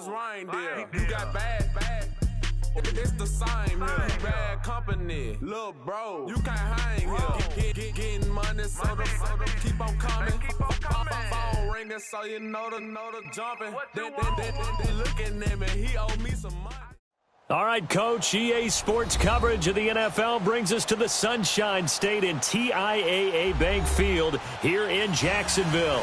his reindeer. You got bad. It's the same here. Bad company. Look, bro, you can't hang here. Getting money, so the keep on coming. Phone ringing, so you know the jumping. They looking at me, he owe me some money. All right, Coach, EA Sports coverage of the NFL brings us to the Sunshine State in TIAA Bank Field here in Jacksonville.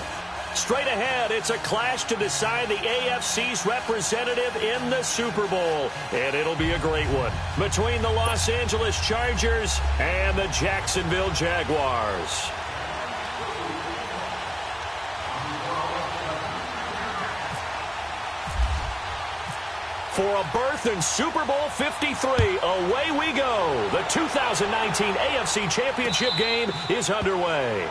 Straight ahead, it's a clash to decide the AFC's representative in the Super Bowl. And it'll be a great one between the Los Angeles Chargers and the Jacksonville Jaguars. For a berth in Super Bowl 53, away we go. The 2019 AFC Championship game is underway.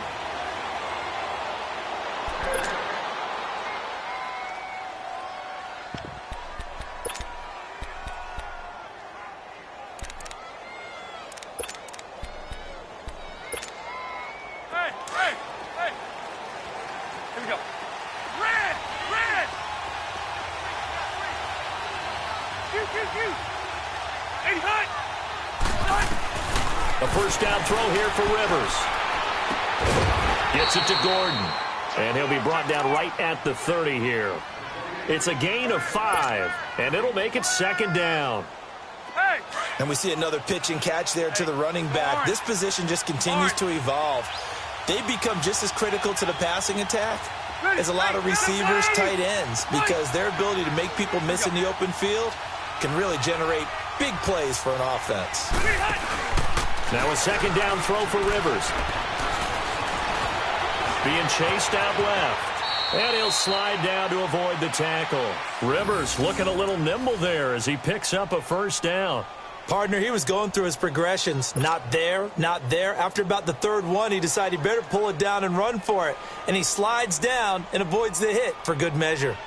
A first down throw here for Rivers. Gets it to Gordon. And he'll be brought down right at the 30 here. It's a gain of 5, and it'll make it second down. And we see another pitch and catch there to the running back. This position just continues to evolve. They've become just as critical to the passing attack as a lot of receivers, tight ends, because their ability to make people miss in the open field can really generate big plays for an offense. Now a second down throw for Rivers. Being chased out left. And he'll slide down to avoid the tackle. Rivers looking a little nimble there as he picks up a first down. Partner, he was going through his progressions. Not there, not there. After about the third one, he decided he better pull it down and run for it. And he slides down and avoids the hit for good measure.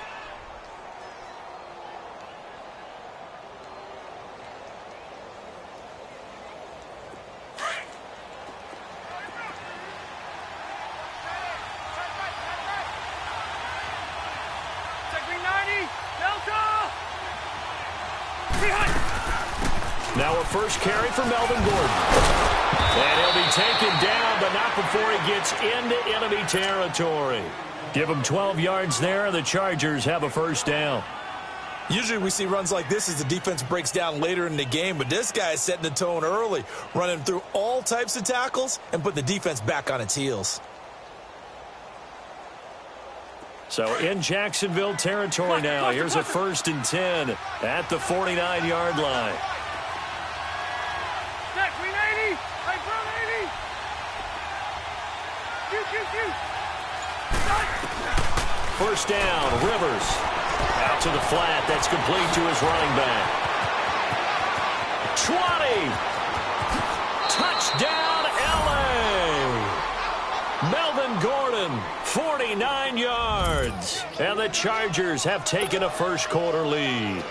Now a first carry for Melvin Gordon. And he'll be taken down, but not before he gets into enemy territory. Give him 12 yards there, and the Chargers have a first down. Usually we see runs like this as the defense breaks down later in the game, but this guy is setting the tone early, running through all types of tackles and put the defense back on its heels. So in Jacksonville territory now, here's a 1st and 10 at the 49-yard line. First down, Rivers. Out to the flat. That's complete to his running back. 20. Touchdown, L.A. Melvin Gordon, 49 yards. And the Chargers have taken a first-quarter lead.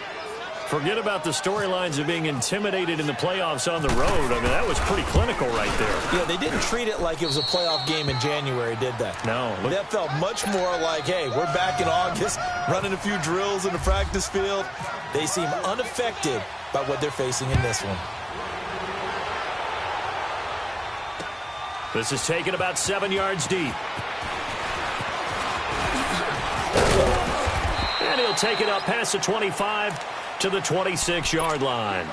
Forget about the storylines of being intimidated in the playoffs on the road. I mean, that was pretty clinical right there. Yeah, they didn't treat it like it was a playoff game in January, did they? No. That felt much more like, hey, we're back in August, running a few drills in the practice field. They seem unaffected by what they're facing in this one. This is taken about 7 yards deep. And he'll take it up past the 25 to the 26-yard line.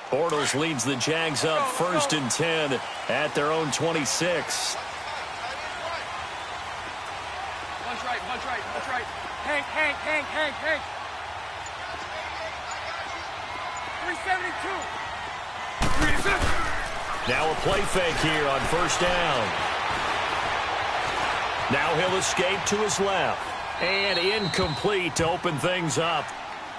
Bortles leads the Jags up 1st and 10 at their own 26. That's right. Hank. 372. Now a play fake here on first down. Now he'll escape to his left. And incomplete to open things up.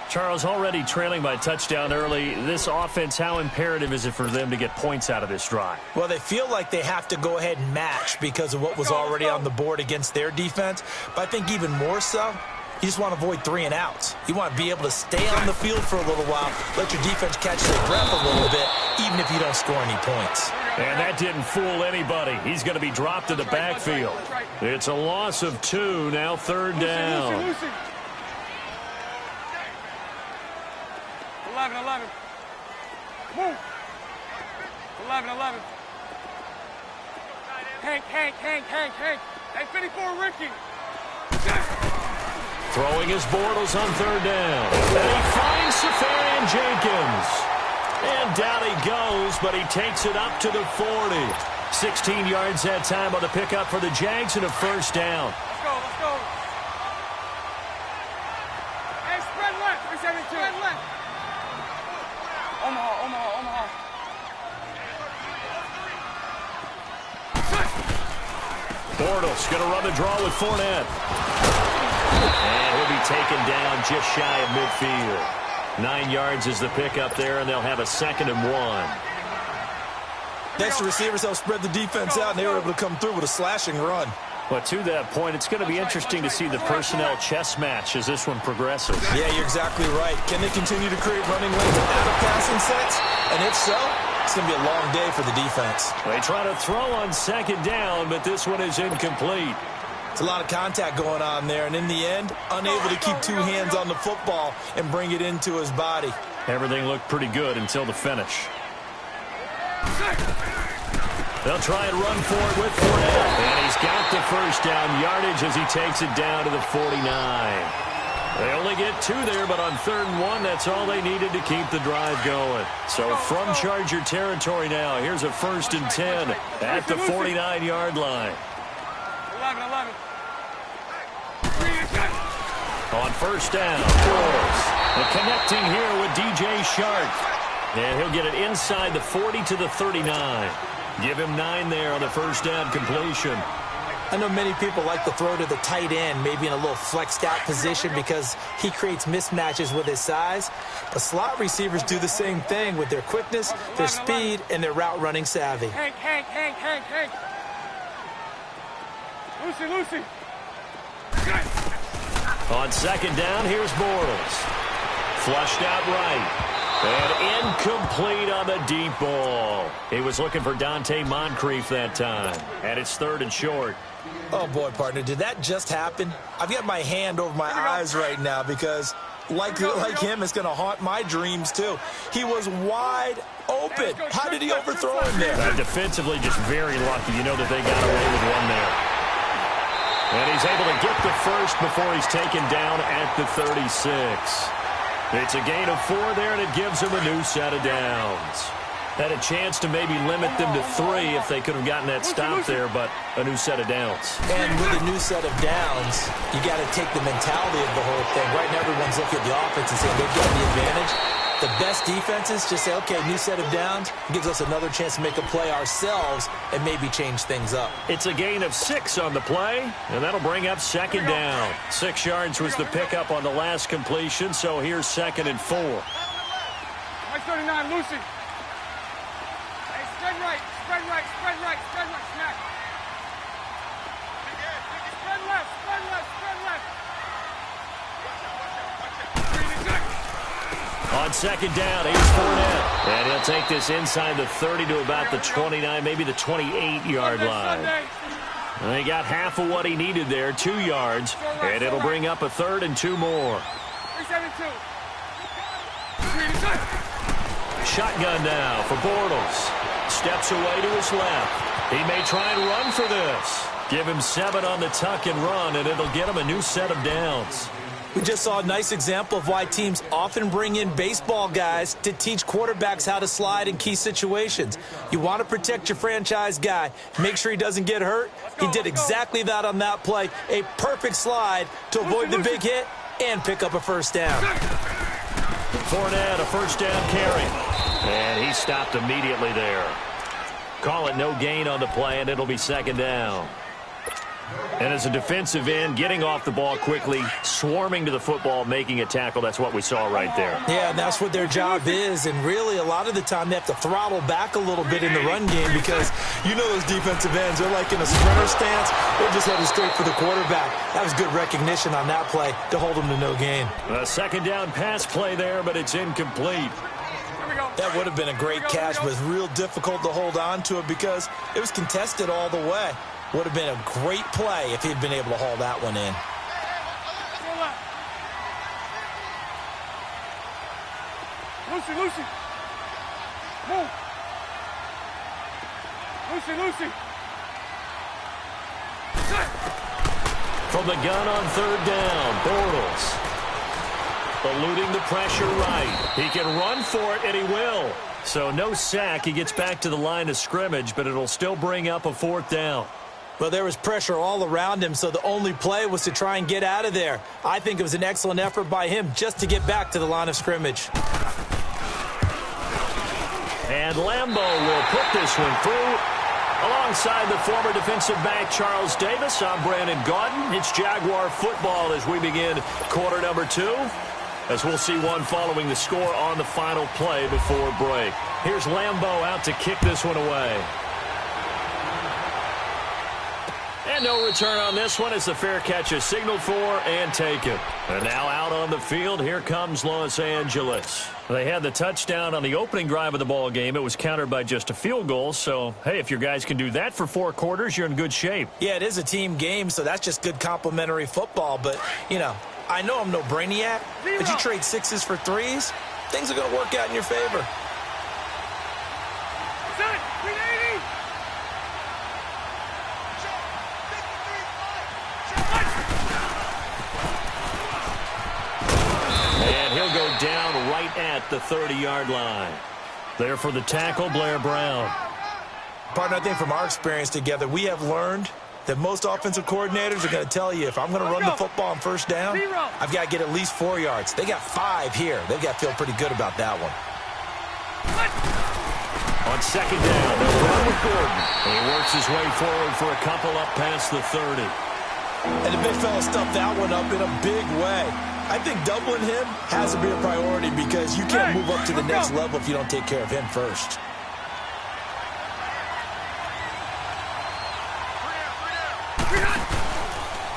Charles, already trailing by touchdown early. This offense, how imperative is it for them to get points out of this drive? Well, they feel like they have to go ahead and match because of what was already on the board against their defense. But I think even more so, you just want to avoid 3 and outs. You want to be able to stay on the field for a little while, let your defense catch their breath a little bit, even if you don't score any points. And that didn't fool anybody. He's going to be dropped to the backfield. It's a loss of 2, now 3rd down. 11. Move. 11. Hank. Hey, 54, Ricky. Throwing his Bortles on 3rd down. And he finds Safarian Jenkins. And down he goes, but he takes it up to the 40. 16 yards that time on the pickup for the Jags and a 1st down. Let's go. Hey, spread left. 372. Spread left. Omaha. Bortles going to run the draw with Fournette. And he'll be taken down just shy of midfield. 9 yards is the pickup there, and they'll have a 2nd and 1. Next, the receivers help spread the defense out, and they were able to come through with a slashing run. But to that point, it's going to be interesting to see the personnel chess match as this one progresses. Yeah, you're exactly right. Can they continue to create running lanes out of passing sets? And if so, it's going to be a long day for the defense. They try to throw on 2nd down, but this one is incomplete. It's a lot of contact going on there, and in the end, unable to keep 2 hands on the football and bring it into his body. Everything looked pretty good until the finish. They'll try and run for it with Fournette. And he's got the 1st down yardage as he takes it down to the 49. They only get 2 there, but on 3rd and 1, that's all they needed to keep the drive going. So from Charger territory now, here's a 1st and 10 at the 49-yard line. 11. On 1st down, Bortles. And connecting here with DJ Shark. And he'll get it inside the 40 to the 39. Give him 9 there on the 1st down completion. I know many people like to throw to the tight end, maybe in a little flexed out position because he creates mismatches with his size. But slot receivers do the same thing with their quickness, their speed, and their route running savvy. Hank. Lucy. On 2nd down, here's Bortles. Flushed out right. And incomplete on the deep ball. He was looking for Dante Moncrief that time. And it's 3rd and short. Oh, boy, partner, did that just happen? I've got my hand over my eyes right now because, like him, it's going to haunt my dreams, too. He was wide open. How did he overthrow him there? Defensively, just very lucky. You know that they got away with one there. And he's able to get the 1st before he's taken down at the 36. It's a gain of 4 there, and it gives him a new set of downs. Had a chance to maybe limit them to 3 if they could have gotten that stop there, but a new set of downs. And with a new set of downs, you got to take the mentality of the whole thing. Right now, everyone's looking at the offense and saying they've got the advantage. The best defenses just say, okay, new set of downs. It gives us another chance to make a play ourselves and maybe change things up. It's a gain of 6 on the play, and that'll bring up 2nd down. 6 yards was the pickup on the last completion, so here's 2nd and 4. 39, Lucy. Hey, spread right, snap. Spread left. On 2nd down, here's Fournette. And he'll take this inside the 30 to about the 29, maybe the 28-yard line. And he got half of what he needed there, 2 yards. And it'll bring up a 3rd and 2 more. 372. Shotgun now for Bortles. Steps away to his left. He may try and run for this. Give him 7 on the tuck and run, and it'll get him a new set of downs. We just saw a nice example of why teams often bring in baseball guys to teach quarterbacks how to slide in key situations. You want to protect your franchise guy. Make sure he doesn't get hurt. He did exactly that on that play. A perfect slide to avoid the big hit and pick up a 1st down. Fournette, a 1st down carry. And he stopped immediately there. Call it no gain on the play, and it'll be 2nd down. And as a defensive end, getting off the ball quickly, swarming to the football, making a tackle, that's what we saw right there. Yeah, and that's what their job is. And really, a lot of the time, they have to throttle back a little bit in the run game because you know those defensive ends, they're like in a sprinter stance. They're just headed straight for the quarterback. That was good recognition on that play to hold them to no gain. A second down pass play there, but it's incomplete. That would have been a great catch, but it's real difficult to hold on to it because it was contested all the way. Would have been a great play if he'd been able to haul that one in. Lucy, Lucy. Move. Lucy. From the gun on third down, Bortles. Eluding the pressure right. He can run for it, and he will. So no sack. He gets back to the line of scrimmage, but it'll still bring up a fourth down. Well, there was pressure all around him, so the only play was to try and get out of there. I think it was an excellent effort by him just to get back to the line of scrimmage. And Lambo will put this one through. Alongside the former defensive back Charles Davis, I'm Brandon Gaudin. It's Jaguar football as we begin quarter number 2. As we'll see one following the score on the final play before break. Here's Lambo out to kick this one away. And no return on this one as the fair catch is signaled for and taken. And now out on the field, here comes Los Angeles. They had the touchdown on the opening drive of the ball game. It was countered by just a field goal. So, hey, if your guys can do that for 4 quarters, you're in good shape. Yeah, it is a team game, so that's just good complimentary football. But, you know, I know I'm no brainiac, but you trade 6s for 3s, things are going to work out in your favor. And he'll go down right at the 30-yard line. There for the tackle, Blair Brown. Partner, I think from our experience together, we have learned that most offensive coordinators are going to tell you, if I'm going to run the football on first down, I've got to get at least 4 yards. They got 5 here. They've got to feel pretty good about that one. On second down, they'll run with Gordon. And he works his way forward for a couple up past the 30. And the big fella stuffed that one up in a big way. I think doubling him has to be a priority because you can't move up to the next level if you don't take care of him first.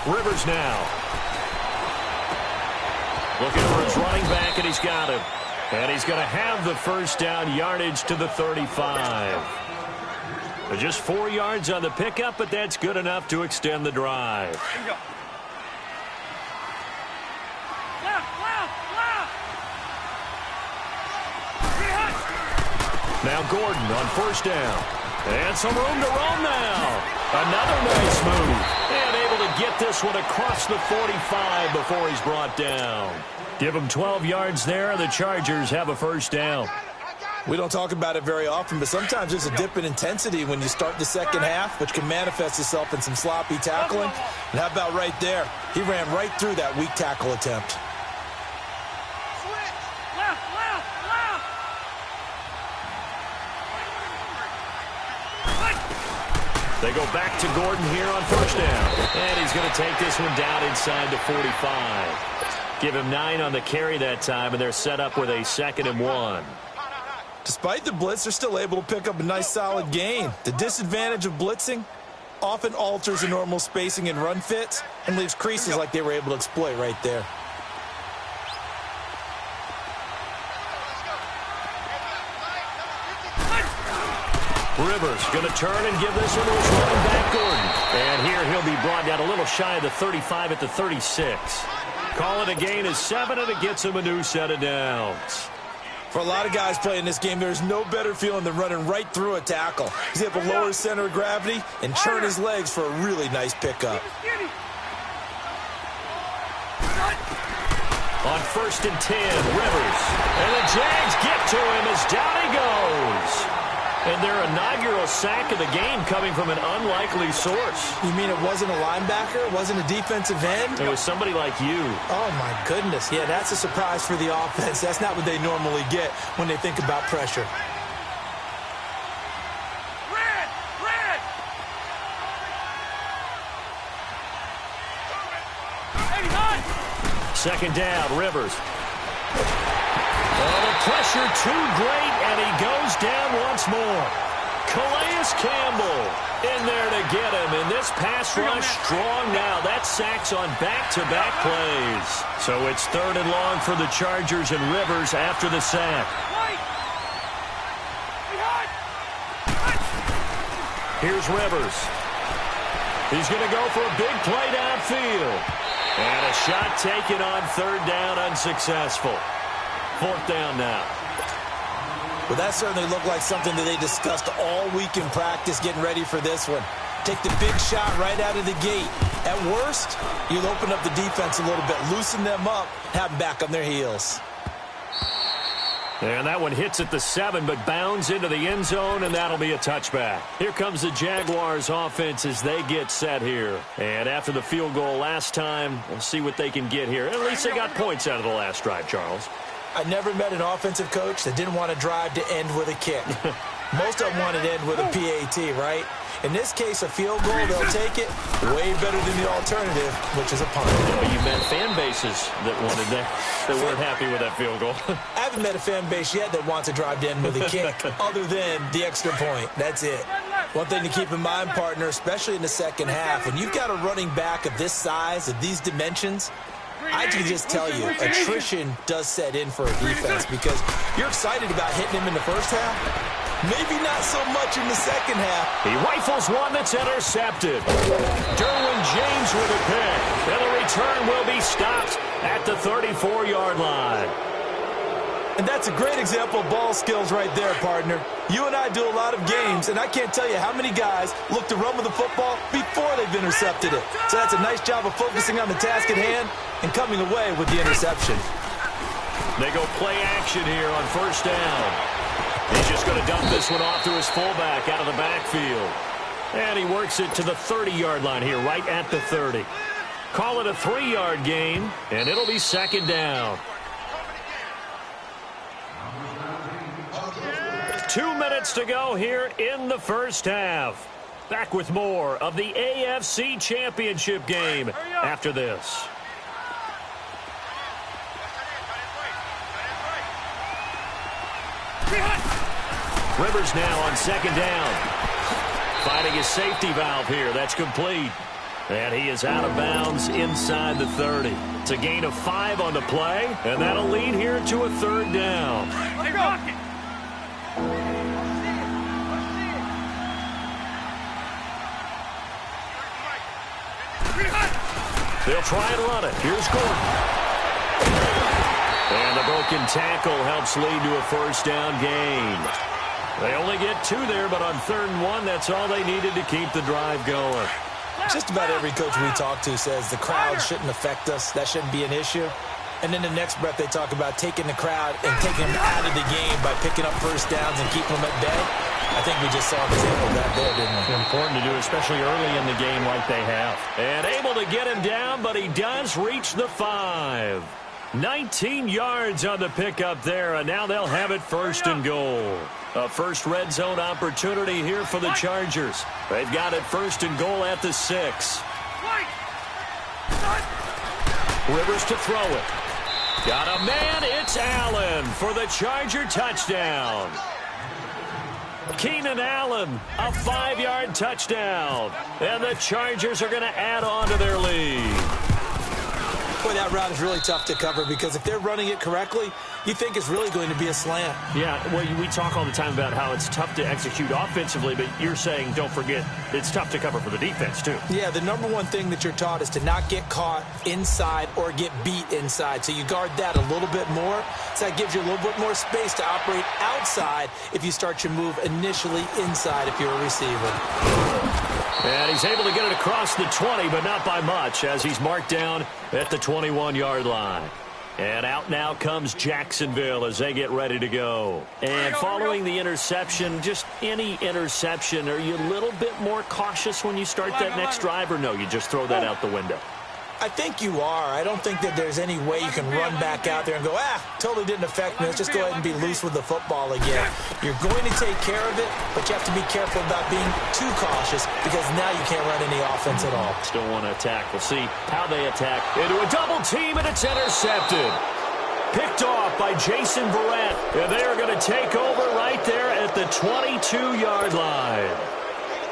Rivers now. Looking for his running back, and he's got him. And he's going to have the first down yardage to the 35. Just 4 yards on the pickup, but that's good enough to extend the drive. Now Gordon on first down. And some room to roam now. Another nice move. And able to get this one across the 45 before he's brought down. Give him 12 yards there. The Chargers have a first down. We don't talk about it very often, but sometimes there's a dip in intensity when you start the second half, which can manifest itself in some sloppy tackling. And how about right there? He ran right through that weak tackle attempt. They go back to Gordon here on first down. And he's going to take this one down inside the 45. Give him 9 on the carry that time, and they're set up with a 2nd and 1. Despite the blitz, they're still able to pick up a nice solid gain. The disadvantage of blitzing often alters the normal spacing and run fits and leaves creases like they were able to exploit right there. Rivers going to turn and give this one to his running back, Gordon. And here he'll be brought down a little shy of the 35 at the 36. Call it a gain of 7, and it gets him a new set of downs. For a lot of guys playing this game, there's no better feeling than running right through a tackle. He's able to lower his center of gravity and churn his legs for a really nice pickup. On 1st and 10, Rivers. And the Jags get to him as down he goes. And their inaugural sack of the game coming from an unlikely source. You mean it wasn't a linebacker? It wasn't a defensive end? It was somebody like you. Oh, my goodness. Yeah, that's a surprise for the offense. That's not what they normally get when they think about pressure. second down, Rivers. Oh, the pressure too great, and he goes down once more. Calais Campbell in there to get him, and this pass rush strong now. That's sacks on back-to-back plays. So it's 3rd and long for the Chargers, and Rivers after the sack. Here's Rivers. He's going to go for a big play downfield. And a shot taken on 3rd down, unsuccessful. 4th down now. Well, that certainly looked like something that they discussed all week in practice getting ready for this one. Take the big shot right out of the gate. At worst, you'll open up the defense a little bit, loosen them up, have them back on their heels. And that one hits at the 7, but bounds into the end zone, and that'll be a touchback. Here comes the Jaguars offense as they get set here. And after the field goal last time, we'll see what they can get here. At least they got points out of the last drive, Charles. I never met an offensive coach that didn't want to drive to end with a kick. Most of them wanted to end with a PAT, right? In this case, a field goal, they'll take it. Way better than the alternative, which is a punt. Well, you met fan bases that wanted that weren't happy with that field goal. I haven't met a fan base yet that wants to drive to end with a kick, other than the extra point. That's it. One thing to keep in mind, partner, especially in the second half, when you've got a running back of this size, of these dimensions, I can just tell you, attrition does set in for a defense because you're excited about hitting him in the first half. Maybe not so much in the second half. He rifles one that's intercepted. Derwin James with a pick. And the return will be stopped at the 34-yard line. And that's a great example of ball skills right there, partner. You and I do a lot of games, and I can't tell you how many guys look to run with the football before they've intercepted it. So that's a nice job of focusing on the task at hand and coming away with the interception. They go play action here on 1st down. He's just going to dump this one off to his fullback out of the backfield. And he works it to the 30-yard line here, right at the 30. Call it a 3-yard gain, and it'll be 2nd down. 2 minutes to go here in the first half. Back with more of the AFC Championship game after this. Rivers now on 2nd down. Finding his safety valve here. That's complete. And he is out of bounds inside the 30. It's a gain of 5 on the play, and that'll lead here to a 3rd down. They'll try and run it. Here's Gordon. And the broken tackle helps lead to a 1st down gain. They only get 2 there, but on 3rd and 1, that's all they needed to keep the drive going. Just about every coach we talk to says the crowd shouldn't affect us. That shouldn't be an issue. And then the next breath they talk about taking the crowd and taking them out of the game by picking up 1st downs and keeping them at bay. I think we just saw an example of that there, didn't we? Important to do, especially early in the game like they have. And able to get him down, but he does reach the 5. 19 yards on the pickup there, and now they'll have it 1st and goal. A first red zone opportunity here for the Chargers. They've got it 1st and goal at the 6. Rivers to throw it. Got a man, it's Allen for the Charger touchdown. Keenan Allen, a 5-yard touchdown. And the Chargers are going to add on to their lead. Boy, that route is really tough to cover because if they're running it correctly, you think it's really going to be a slant. Yeah, well, we talk all the time about how it's tough to execute offensively, but you're saying, don't forget, it's tough to cover for the defense, too. Yeah, the number one thing that you're taught is to not get caught inside or get beat inside. So you guard that a little bit more. So that gives you a little bit more space to operate outside if you start your move initially inside if you're a receiver. And he's able to get it across the 20, but not by much, as he's marked down at the 21-yard line. And out now comes Jacksonville as they get ready to go. And following the interception, just any interception, are you a little bit more cautious when you start that next drive, or no, you just throw that out the window? I think you are. I don't think that there's any way you can run back out there and go, totally didn't affect me. Let's just go ahead and be loose with the football again. You're going to take care of it, but you have to be careful about being too cautious because now you can't run any offense at all. Still want to attack. We'll see how they attack. Into a double team, and it's intercepted. Picked off by Jason Verrett. And they are going to take over right there at the 22-yard line.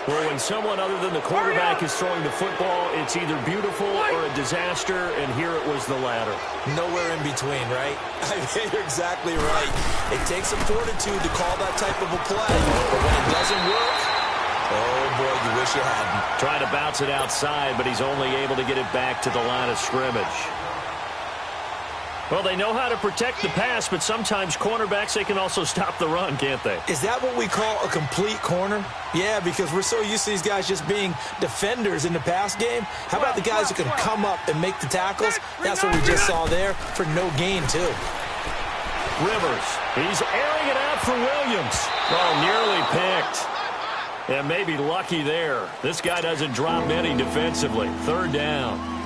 Well, when someone other than the quarterback is throwing the football, it's either beautiful or a disaster, and here it was the latter. Nowhere in between, right? I mean, you're exactly right. It takes some fortitude to call that type of a play, but when it doesn't work, oh, boy, you wish you hadn't. Trying to bounce it outside, but he's only able to get it back to the line of scrimmage. Well, they know how to protect the pass, but sometimes cornerbacks, they can also stop the run, can't they? Is that what we call a complete corner? Yeah, because we're so used to these guys just being defenders in the pass game. How about the guys who can come up and make the tackles? That's what we just saw there for no gain, too. Rivers, he's airing it out for Williams. Oh, nearly picked. And maybe lucky there. This guy doesn't drop many defensively. 3rd down.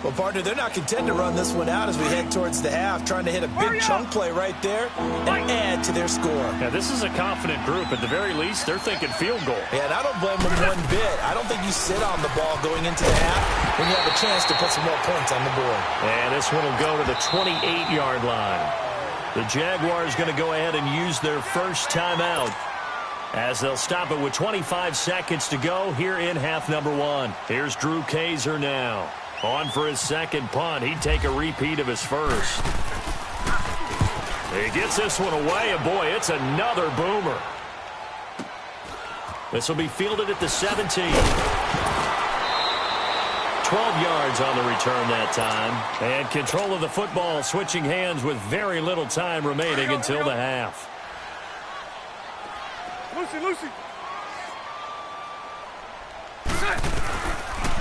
Well, partner, they're not content to run this one out as we head towards the half, trying to hit a big chunk play right there and add to their score. Yeah, this is a confident group. At the very least, they're thinking field goal. Yeah, and I don't blame them one bit. I don't think you sit on the ball going into the half when you have a chance to put some more points on the board. And this one will go to the 28-yard line. The Jaguars going to go ahead and use their first timeout as they'll stop it with 25 seconds to go here in half number 1. Here's Drew Kaiser now. On for his second punt. He'd take a repeat of his first. He gets this one away, and boy, it's another boomer. This will be fielded at the 17. 12 yards on the return that time. And control of the football switching hands with very little time remaining until the half. Lucy.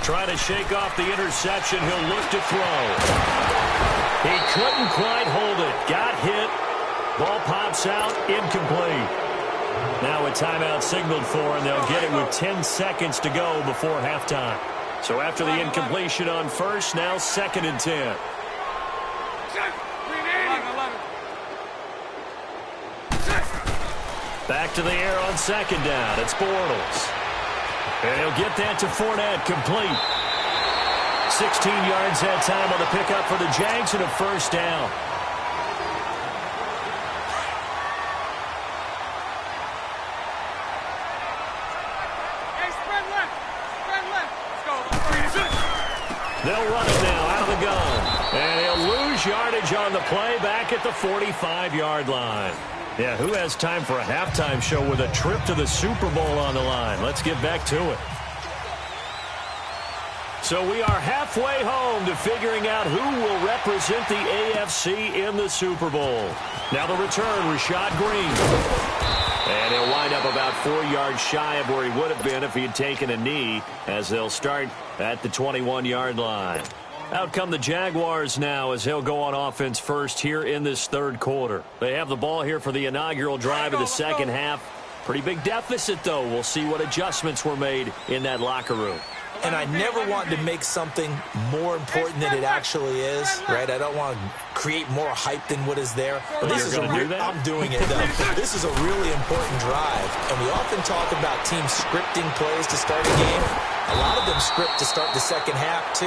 Trying to shake off the interception. He'll look to throw. He couldn't quite hold it. Got hit. Ball pops out. Incomplete. Now a timeout signaled for, and they'll get it with 10 seconds to go before halftime. So after the incompletion on first, now 2nd and 10. Back to the air on 2nd down. It's Bortles. And he'll get that to Fournette, complete. 16 yards that time on the pickup for the Jags and a first down. Hey, spread left. Let's go. They'll run it now out of the gun. And he'll lose yardage on the play back at the 45-yard line. Yeah, who has time for a halftime show with a trip to the Super Bowl on the line? Let's get back to it. So we are halfway home to figuring out who will represent the AFC in the Super Bowl. Now the return, Rashad Green. And he'll wind up about 4 yards shy of where he would have been if he had taken a knee, as they'll start at the 21-yard line. Out come the Jaguars now as they'll go on offense first here in this 3rd quarter. They have the ball here for the inaugural drive of the second half. Pretty big deficit, though. We'll see what adjustments were made in that locker room. And I never want to make something more important than it actually is, right? I don't want to create more hype than what is there. But this is do that? I'm doing it, though. This is a really important drive. And we often talk about teams scripting plays to start a game. A lot of them script to start the second half, too.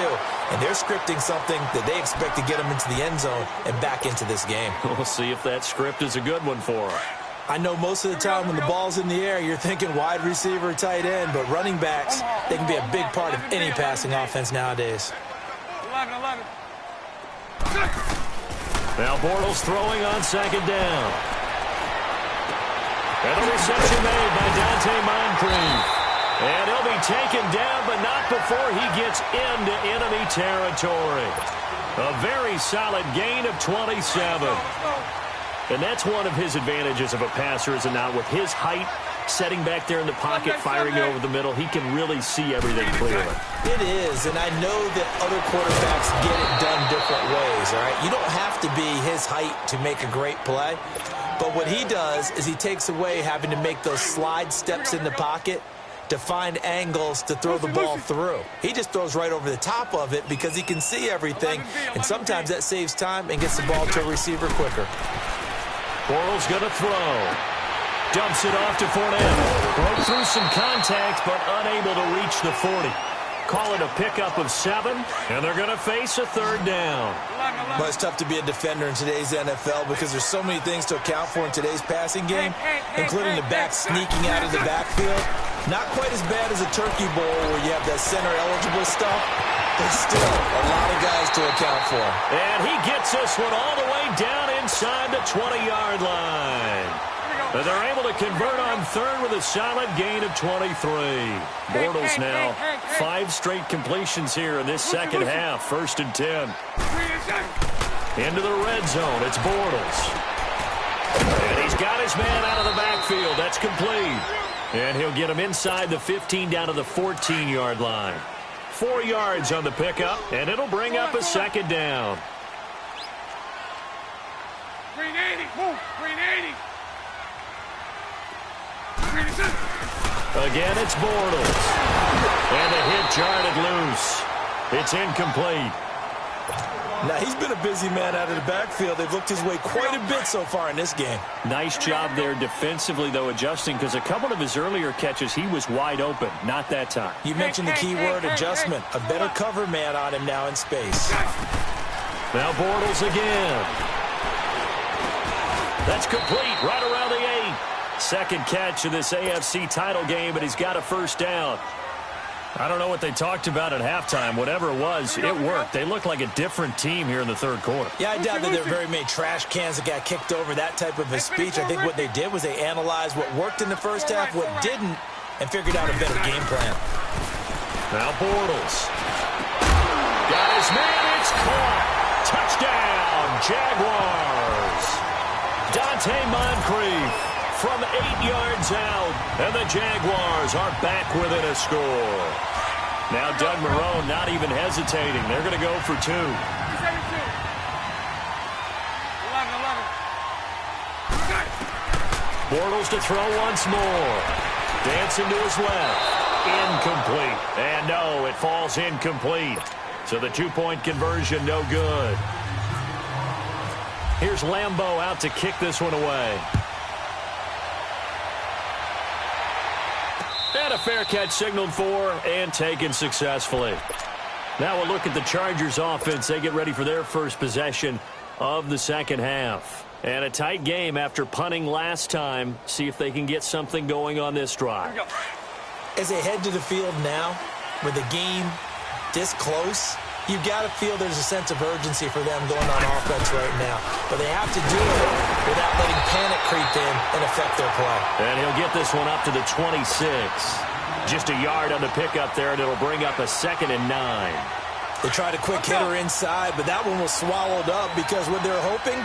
And they're scripting something that they expect to get them into the end zone and back into this game. We'll see if that script is a good one for them. I know most of the time when the ball's in the air, you're thinking wide receiver, tight end, but running backs, they can be a big part of any passing offense nowadays. 11. Now Bortles throwing on 2nd down. And a reception made by Dante Moncrief. And he'll be taken down, but not before he gets into enemy territory. A very solid gain of 27. And that's one of his advantages of a passer, is it not? With his height, setting back there in the pocket, firing it over the middle, he can really see everything clearly. It is, and I know that other quarterbacks get it done different ways, all right? You don't have to be his height to make a great play. But what he does is he takes away having to make those slide steps in the pocket to find angles to throw the ball through. He just throws right over the top of it because he can see everything, and sometimes that saves time and gets the ball to a receiver quicker. Bortles going to throw. Dumps it off to Fournette. Broke through some contact, but unable to reach the 40. Call it a pickup of 7, and they're going to face a third down. Well, it's tough to be a defender in today's NFL because there's so many things to account for in today's passing game, including the back sneaking out of the backfield. Not quite as bad as a turkey bowl where you have that center-eligible stuff. There's still a lot of guys to account for. And he gets this one all the way down inside the 20-yard line. And they're able to convert on third with a solid gain of 23. Bortles now 5 straight completions here in this second half. 1st and 10. Into the red zone. It's Bortles. And he's got his man out of the backfield. That's complete. And he'll get him inside the 15 down to the 14-yard line. 4 yards on the pickup, and it'll bring up a second down. Green 80. Move. Green 80. Again, it's Bortles. And the hit jarred it loose. It's incomplete. Now, he's been a busy man out of the backfield. They've looked his way quite a bit so far in this game. Nice job there defensively, though, adjusting, because a couple of his earlier catches, he was wide open. Not that time. You mentioned the key word, adjustment. A better cover man on him now in space. Now Bortles again. That's complete right around the 8. Second catch of this AFC title game, but he's got a first down. I don't know what they talked about at halftime. Whatever it was, it worked. They look like a different team here in the third quarter. Yeah, I doubt that there were very many trash cans that got kicked over, that type of a speech. I think what they did was they analyzed what worked in the first half, what didn't, and figured out a better game plan. Now Bortles. Got his man. It's caught. Touchdown, Jaguars. Dante Moncrief from 8 yards out, and the Jaguars are back within a score. Now Doug Marrone not even hesitating. They're going to go for 2. 11. Bortles to throw once more. Dancing to his left. Incomplete. And no, it falls incomplete. So the 2-point conversion, no good. Here's Lambeau out to kick this one away. And a fair catch signaled for and taken successfully. Now we'll look at the Chargers offense. They get ready for their first possession of the second half. And a tight game after punting last time. See if they can get something going on this drive. As they head to the field now, with the game this close, you've got to feel there's a sense of urgency for them going on offense right now. But they have to do it without letting panic creep in and affect their play. And he'll get this one up to the 26. Just a yard on the pickup there, and it'll bring up a 2nd and 9. They tried a quick hitter inside, but that one was swallowed up because what they're hoping,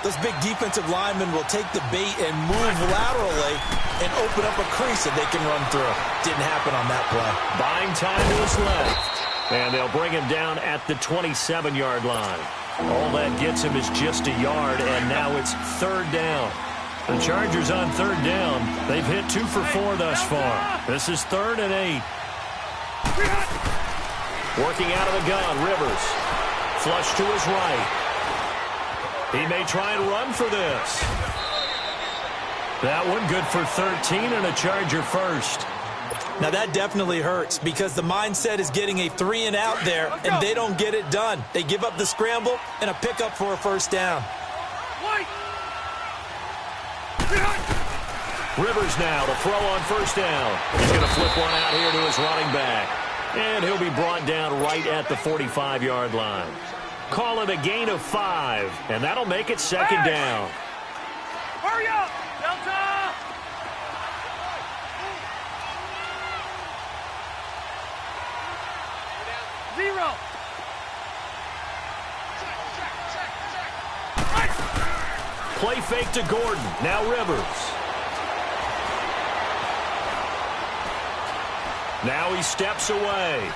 those big defensive linemen will take the bait and move laterally and open up a crease that they can run through. Didn't happen on that play. Buying time to his left. And they'll bring him down at the 27-yard line. All that gets him is just a yard, and now it's 3rd down. The Chargers on 3rd down. They've hit 2 for 4 thus far. This is 3rd and 8. Working out of the gun, Rivers. Flush to his right. He may try and run for this. That one good for 13 and a Charger first. Now that definitely hurts because the mindset is getting a 3 and out there, and they don't get it done. They give up the scramble and a pickup for a first down. Rivers now to throw on first down. He's going to flip one out here to his running back. And he'll be brought down right at the 45-yard line. Call it a gain of 5, and that'll make it 2nd down. Hurry up, Delta! Zero. Play fake to Gordon. Now Rivers. Now he steps away.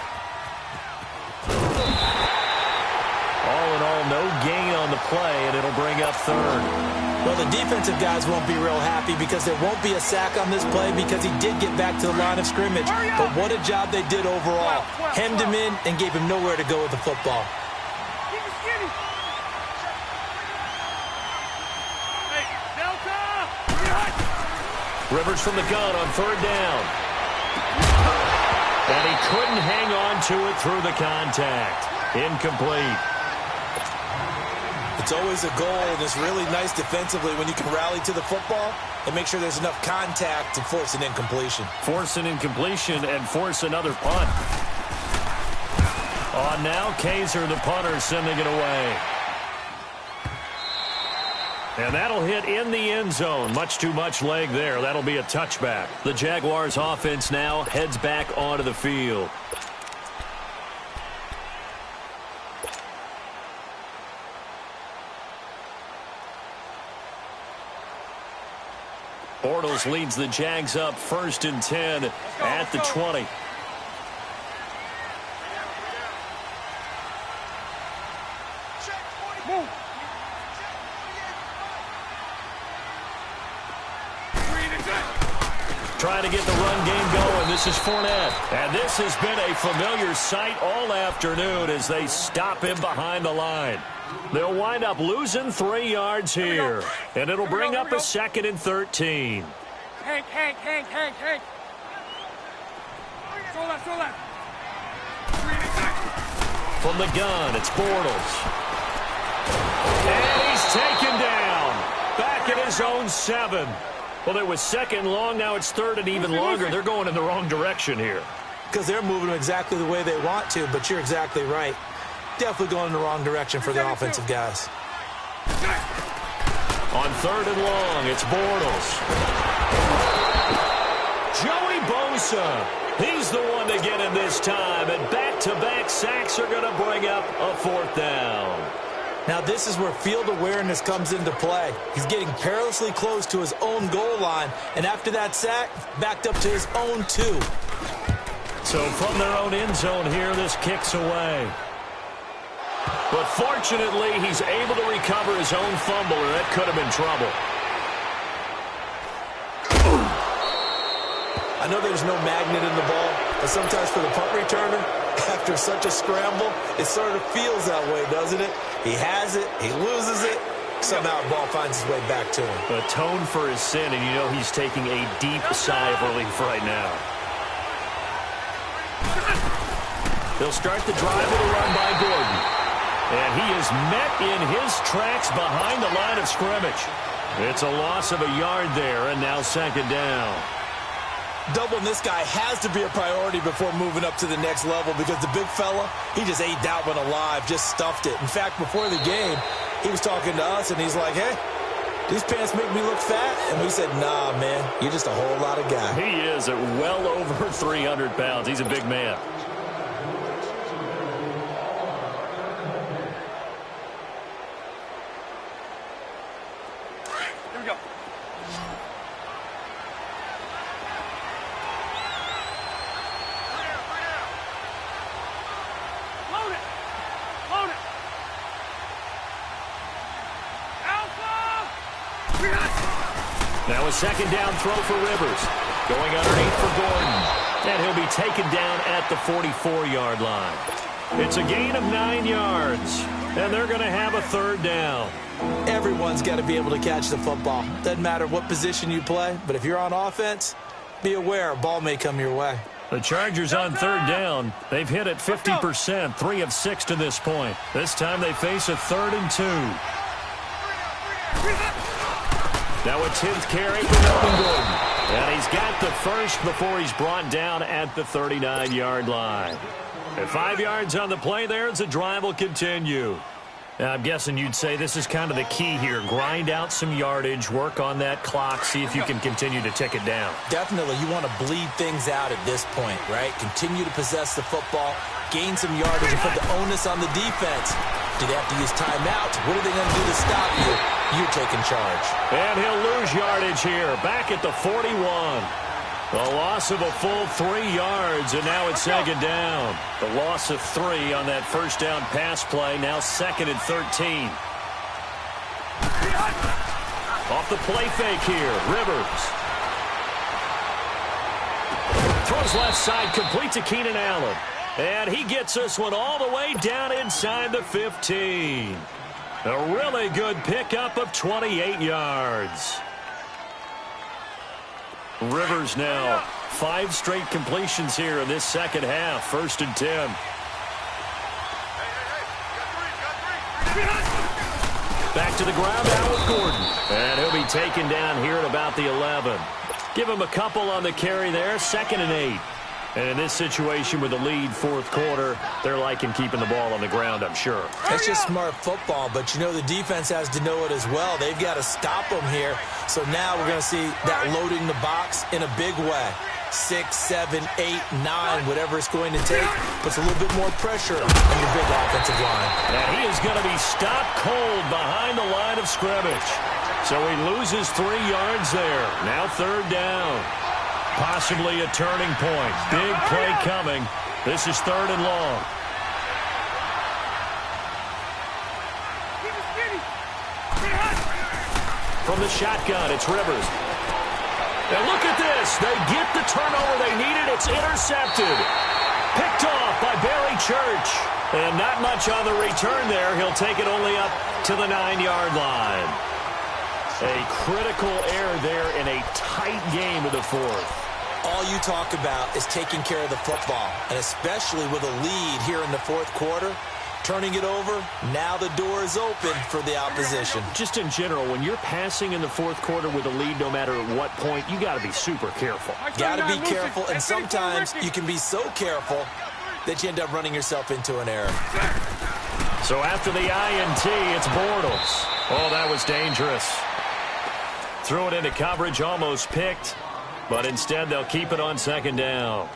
All in all, no gain on the play, and it'll bring up 3rd. Well, the defensive guys won't be real happy because there won't be a sack on this play because he did get back to the line of scrimmage. But what a job they did overall. Hemmed him in and gave him nowhere to go with the football. Rivers from the gun on third down. And he couldn't hang on to it through the contact. Incomplete. It's always a goal, and it's really nice defensively when you can rally to the football and make sure there's enough contact to force an incompletion. Force an incompletion and force another punt. On now, Kaiser, the punter, sending it away. And that'll hit in the end zone. Much too much leg there. That'll be a touchback. The Jaguars offense now heads back onto the field. Bortles leads the Jags up 1st and 10 at the 20. Trying to get the run game going. This is Fournette. And this has been a familiar sight all afternoon as they stop him behind the line. They'll wind up losing 3 yards here. And it'll bring up a 2nd and 13. Hank. Show left. From the gun, it's Bortles. And he's taken down. Back at his own 7. Well, it was 2nd long. Now it's 3rd and even longer. They're going in the wrong direction here. Because they're moving exactly the way they want to, but you're exactly right. Definitely going in the wrong direction for the offensive guys. On 3rd and long, it's Bortles. Joey Bosa. He's the one to get him this time. And back-to-back sacks are going to bring up a 4th down. Now this is where field awareness comes into play. He's getting perilously close to his own goal line. And after that sack, backed up to his own 2. So from their own end zone here, this kicks away. But fortunately, he's able to recover his own fumble, or that could have been trouble. I know there's no magnet in the ball, but sometimes for the punt returner, after such a scramble, it sort of feels that way, doesn't it? He has it, he loses it, somehow the ball finds its way back to him. Atone for his sin, and you know he's taking a deep sigh of relief right now. They'll start the drive with a run by Gordon. And he is met in his tracks behind the line of scrimmage. It's a loss of a yard there, and now 2nd down. Doubling this guy has to be a priority before moving up to the next level because the big fella, he just ate that one alive, just stuffed it. In fact, before the game, he was talking to us, and he's like, hey, these pants make me look fat. And we said, nah, man, you're just a whole lot of guy. He is at well over 300 pounds. He's a big man. Now a 2nd down throw for Rivers. Going underneath for Gordon. And he'll be taken down at the 44-yard line. It's a gain of 9 yards. And they're going to have a 3rd down. Everyone's got to be able to catch the football. Doesn't matter what position you play, but if you're on offense, be aware a ball may come your way. The Chargers on 3rd down. They've hit it 50%, 3 of 6 to this point. This time they face a 3rd and 2. Now a 10th carry for Melvin Gordon. And he's got the first before he's brought down at the 39-yard line. At 5 yards on the play there, as the drive will continue. Now, I'm guessing you'd say this is kind of the key here. Grind out some yardage, work on that clock, see if you can continue to tick it down. Definitely. You want to bleed things out at this point, right? Continue to possess the football, gain some yardage, and put the onus on the defense. Do they have to use timeouts? What are they going to do to stop you? You're taking charge. And he'll lose yardage here, back at the 41. A loss of a full 3 yards, and now it's 2nd down. The loss of 3 on that first down pass play, now 2nd and 13. Off the play fake here, Rivers. Throws left side, complete to Keenan Allen. And he gets this one all the way down inside the 15. A really good pickup of 28 yards. Rivers now 5 straight completions here in this second half. 1st and 10. Back to the ground now with Gordon. And he'll be taken down here at about the 11. Give him a couple on the carry there. 2nd and 8. And in this situation with the lead 4th quarter, they're liking keeping the ball on the ground, I'm sure. That's just smart football, but you know the defense has to know it as well. They've got to stop them here. So now we're going to see that loading the box in a big way. 6, 7, 8, 9, whatever it's going to take, puts a little bit more pressure on your big offensive line. And he is going to be stopped cold behind the line of scrimmage. So he loses 3 yards there. Now 3rd down. Possibly a turning point. Big play coming. This is 3rd and long. From the shotgun, it's Rivers. And look at this. They get the turnover they needed. It's intercepted. Picked off by Barry Church. And not much on the return there. He'll take it only up to the 9-yard line. A critical error there in a tight game of the 4th. All you talk about is taking care of the football, and especially with a lead here in the 4th quarter, turning it over, now the door is open for the opposition. Just in general, when you're passing in the 4th quarter with a lead, no matter at what point, you got to be super careful. Got to be careful, and sometimes you can be so careful that you end up running yourself into an error. So after the INT, it's Bortles. Oh, that was dangerous. Threw it into coverage, almost picked. But instead, they'll keep it on 2nd down.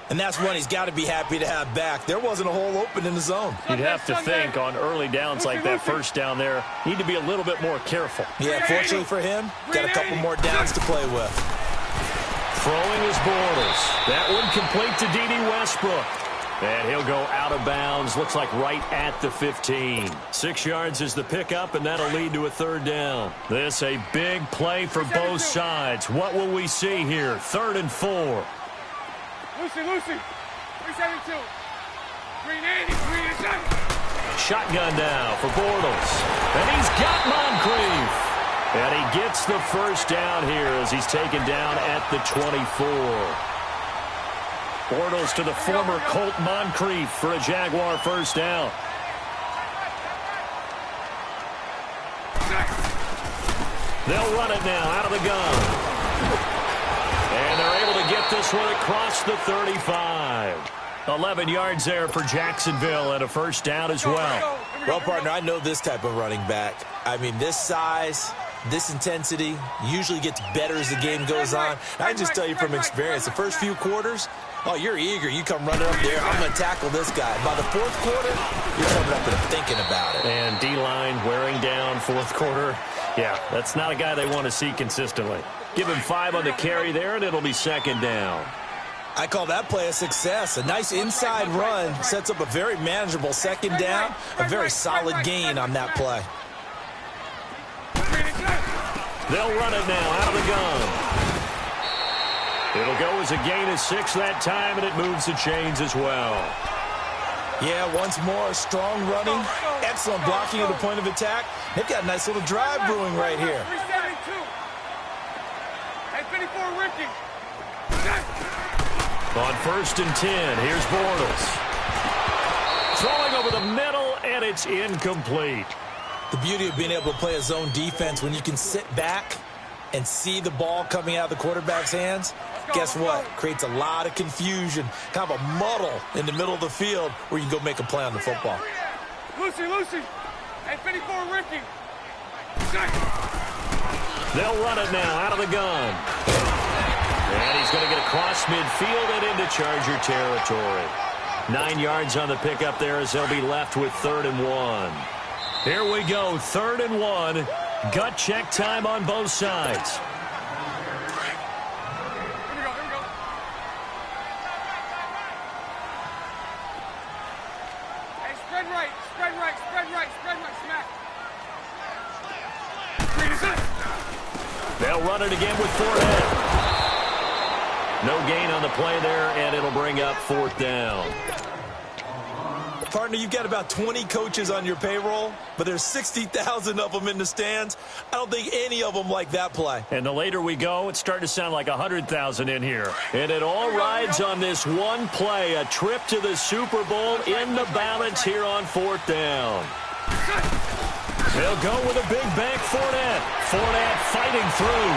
And that's one he's got to be happy to have back. There wasn't a hole open in the zone. You'd have to think on early downs like that 1st down there, need to be a little bit more careful. Yeah, fortunately for him, got a couple more downs to play with. Throwing is Bortles. That one complete to D.D. Westbrook. And he'll go out of bounds. Looks like right at the 15. 6 yards is the pickup, and that'll lead to a 3rd down. This a big play for both sides. What will we see here? 3rd and 4. Lucy. 372. 380. Shotgun now for Bortles. And he's got Moncrief. And he gets the 1st down here as he's taken down at the 24. Bortles to the former Colt Moncrief for a Jaguar 1st down. They'll run it now out of the gun. And they're able to get this one across the 35. 11 yards there for Jacksonville and a 1st down as well. Well, partner, I know this type of running back. I mean, this size, this intensity usually gets better as the game goes on. I can just tell you from experience, the first few quarters, oh, you're eager. You come running up there. I'm going to tackle this guy. By the 4th quarter, you're coming up and thinking about it. And D-line wearing down 4th quarter. Yeah, that's not a guy they want to see consistently. Give him 5 on the carry there, and it'll be 2nd down. I call that play a success. A nice inside run sets up a very manageable 2nd down. A very solid gain on that play. They'll run it now out of the gun. It'll go as a gain of 6 that time, and it moves the chains as well. Yeah, once more, strong running, excellent blocking at the point of attack. They've got a nice little drive brewing right here. 372. Hey, 54 Ricky. On 1st and 10, here's Bortles. Throwing over the middle, and it's incomplete. The beauty of being able to play a zone defense when you can sit back and see the ball coming out of the quarterback's hands, guess what? Creates a lot of confusion, kind of a muddle in the middle of the field where you can go make a play on the football. Lucy. Hey, 54 Ricky. They'll run it now out of the gun. And he's going to get across midfield and into Charger territory. 9 yards on the pickup there as they'll be left with 3rd and 1. Here we go, 3rd and 1. Gut check time on both sides. Here we go. Hey, spread right, smack. They'll run it again with Fournette. No gain on the play there, and it'll bring up 4th down. Partner, you've got about 20 coaches on your payroll, but there's 60,000 of them in the stands. I don't think any of them like that play. And the later we go, it's starting to sound like 100,000 in here. And it all rides on this one play, a trip to the Super Bowl in the balance here on 4th down. They'll go with a big bank Fournette. Fournette fighting through.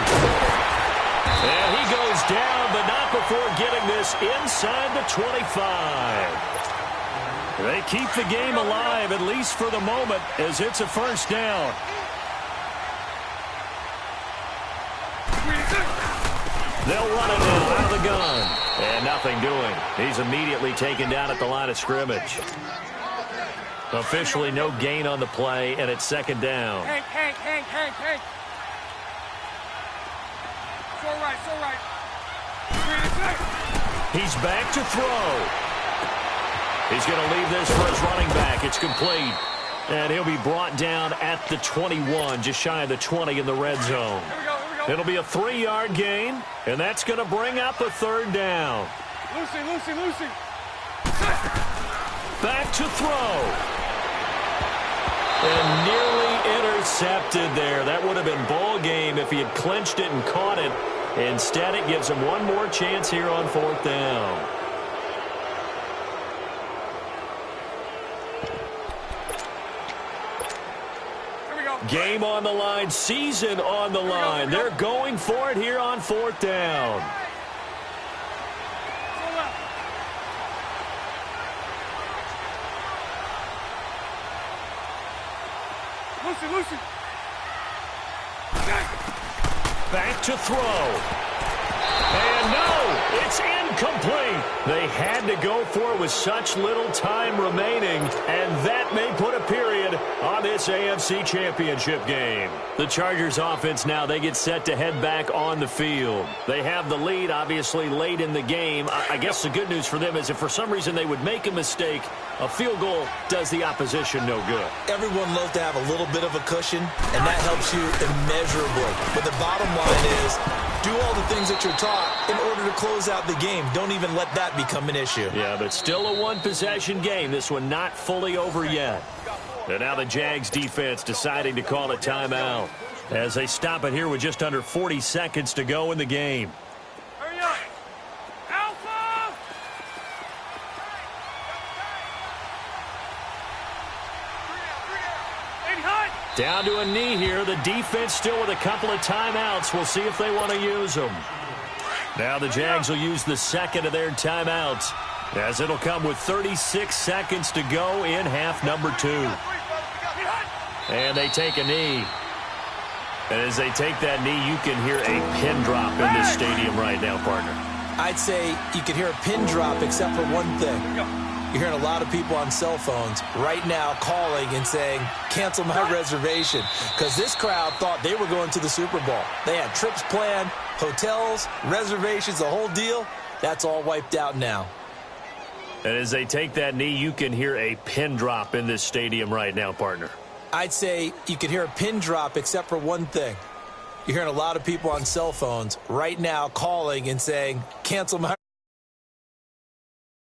And he goes down, but not before getting this inside the 25. They keep the game alive, at least for the moment, as it's a 1st down. They'll run it now out of the gun. And nothing doing. He's immediately taken down at the line of scrimmage. Officially no gain on the play, and it's 2nd down. Hank. It's all right. He's back to throw. He's going to leave this for his running back. It's complete. And he'll be brought down at the 21, just shy of the 20 in the red zone. Here we go. It'll be a 3-yard gain, and that's going to bring up a 3rd down. Lucy. Back to throw. And nearly intercepted there. That would have been ball game if he had clinched it and caught it. Instead, it gives him one more chance here on 4th down. Game on the line, season on the line. They're going for it here on 4th down. Lucy. Back to throw. And no, it's incomplete. They had to go for it with such little time remaining, and that may put a period on this AFC Championship game. The Chargers offense now, they get set to head back on the field. They have the lead, obviously, late in the game. I guess the good news for them is if for some reason they would make a mistake, a field goal does the opposition no good. Everyone loves to have a little bit of a cushion, and that helps you immeasurably. But the bottom line is, do all the things that you're taught in order to close out the game. Don't even let that become an issue. Yeah, but still a one-possession game. This one not fully over yet. And now the Jags defense deciding to call a timeout as they stop it here with just under 40 seconds to go in the game. Hurry up. Alpha! Down to a knee here. The defense still with a couple of timeouts. We'll see if they want to use them. Now the Jags will use the second of their timeouts, as it'll come with 36 seconds to go in half number 2. And they take a knee. And as they take that knee, you can hear a pin drop in this stadium right now, partner. I'd say you could hear a pin drop except for one thing. You're hearing a lot of people on cell phones right now calling and saying, cancel my reservation, because this crowd thought they were going to the Super Bowl. They had trips planned, hotels, reservations, the whole deal. That's all wiped out now. And as they take that knee, you can hear a pin drop in this stadium right now, partner. I'd say you could hear a pin drop except for one thing. You're hearing a lot of people on cell phones right now calling and saying, cancel my